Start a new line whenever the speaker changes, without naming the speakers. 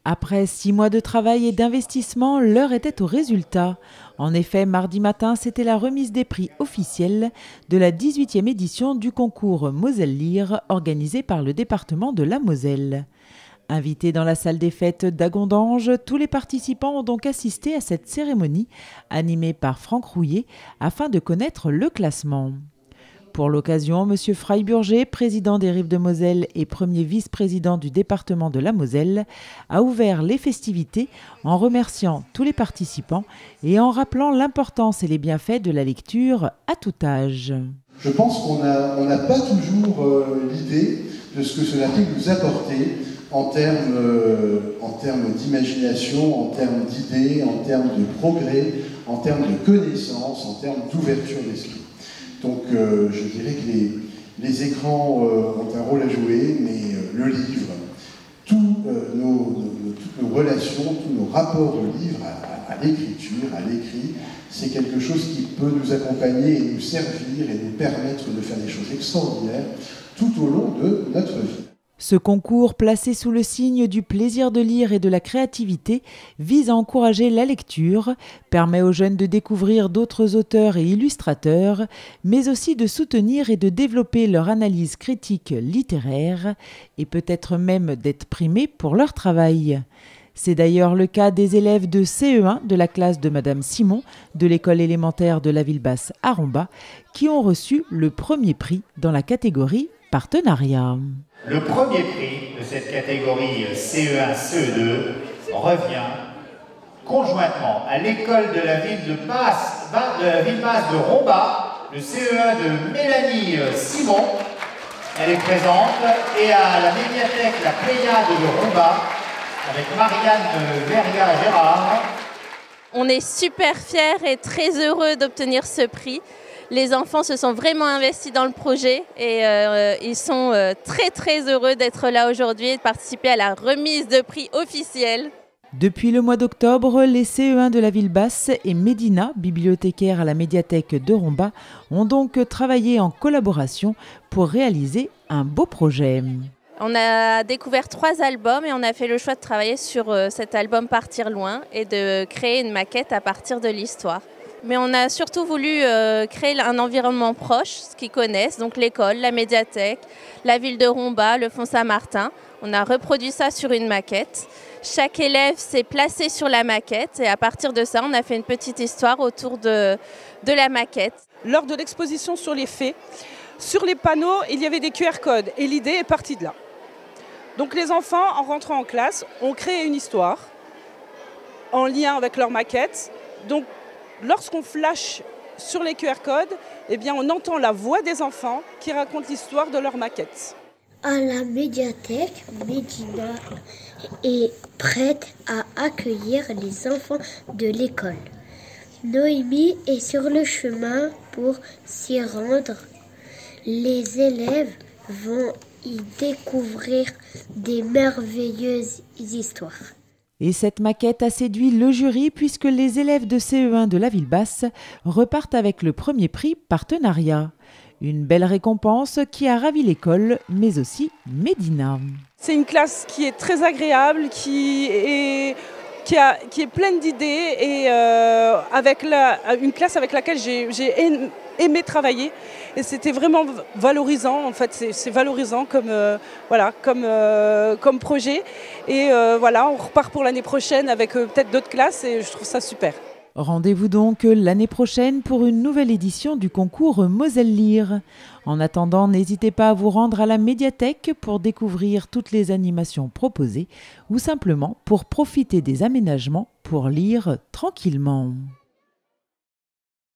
Après 6 mois de travail et d'investissement, l'heure était au résultat. En effet, mardi matin, c'était la remise des prix officiels de la 18e édition du concours Moselle Lire organisé par le département de la Moselle. Invités dans la salle des fêtes d'Agondange, tous les participants ont donc assisté à cette cérémonie animée par Franck Rouillet afin de connaître le classement. Pour l'occasion, M. Freiburger, président des Rives de Moselle et premier vice-président du département de la Moselle, a ouvert les festivités en remerciant tous les participants et en rappelant l'importance et les bienfaits de la lecture à tout âge.
Je pense qu'on n'a pas toujours l'idée de ce que cela peut nous apporter en termes d'imagination, en termes d'idées, en termes de progrès, en termes de connaissances, en termes d'ouverture d'esprit. Donc je dirais que les écrans ont un rôle à jouer, mais le livre, toutes nos relations, tous nos rapports au livre, à l'écriture, à l'écrit, c'est quelque chose qui peut nous accompagner et nous servir et nous permettre de faire des choses extraordinaires tout au long de notre vie.
Ce concours, placé sous le signe du plaisir de lire et de la créativité, vise à encourager la lecture, permet aux jeunes de découvrir d'autres auteurs et illustrateurs, mais aussi de soutenir et de développer leur analyse critique littéraire et peut-être même d'être primés pour leur travail. C'est d'ailleurs le cas des élèves de CE1 de la classe de Madame Simon de l'école élémentaire de la Ville-Basse à Romba qui ont reçu le premier prix dans la catégorie partenariat.
Le premier prix de cette catégorie CE1, CE2 revient conjointement à l'école de la Ville-Basse de Romba, le CE1 de Mélanie Simon, elle est présente, et à la médiathèque La Pléiade de Romba, avec Marianne Verga-Gérard.
On est super fiers et très heureux d'obtenir ce prix. Les enfants se sont vraiment investis dans le projet et ils sont très heureux d'être là aujourd'hui et de participer à la remise de prix officielle.
Depuis le mois d'octobre, les CE1 de la Ville-Basse et Médina, bibliothécaire à la médiathèque de Romba, ont donc travaillé en collaboration pour réaliser un beau projet.
On a découvert 3 albums et on a fait le choix de travailler sur cet album Partir loin et de créer une maquette à partir de l'histoire. Mais on a surtout voulu créer un environnement proche, ce qu'ils connaissent, donc l'école, la médiathèque, la ville de Romba, le Fonds Saint-Martin. On a reproduit ça sur une maquette. Chaque élève s'est placé sur la maquette et à partir de ça, on a fait une petite histoire autour de la maquette.
Lors de l'exposition sur les faits, sur les panneaux, il y avait des QR codes et l'idée est partie de là. Donc les enfants, en rentrant en classe, ont créé une histoire en lien avec leur maquette. Donc lorsqu'on flash sur les QR codes, eh bien, on entend la voix des enfants qui racontent l'histoire de leur maquette.
À la médiathèque, Médina est prête à accueillir les enfants de l'école. Noémie est sur le chemin pour s'y rendre. Les élèves vont y découvrir des merveilleuses histoires.
Et cette maquette a séduit le jury puisque les élèves de CE1 de la Ville-Basse repartent avec le premier prix partenariat. Une belle récompense qui a ravi l'école, mais aussi Médina.
C'est une classe qui est très agréable, qui est pleine d'idées et une classe avec laquelle j'ai aimé travailler. Et c'était vraiment valorisant, en fait, c'est valorisant comme projet. Et voilà, on repart pour l'année prochaine avec peut-être d'autres classes et je trouve ça super.
Rendez-vous donc l'année prochaine pour une nouvelle édition du concours Moselle Lire. En attendant, n'hésitez pas à vous rendre à la médiathèque pour découvrir toutes les animations proposées ou simplement pour profiter des aménagements pour lire tranquillement.